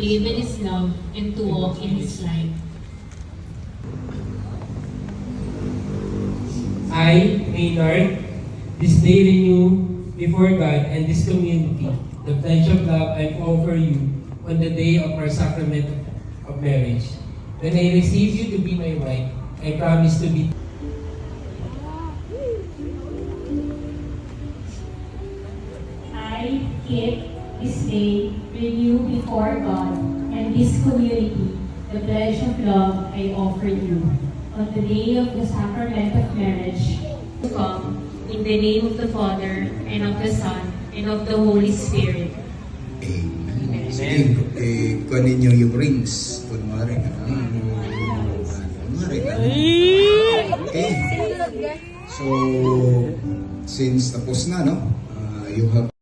live in His love, and to walk in His light. I, Maynard, this day renew before God and this community the pledge of love I offer you on the day of our sacrament of marriage. When I receive you to be my wife, I promise to be I, Kit, this day renew before God and this community the pledge of love I offer you on the day of the sacrament of marriage. Come, in the name of the Father, and of the Son, and of the Holy Spirit. Amen. Sige, kunin nyo yung rings. Kunwari. Okay. So, since tapos na, no? You have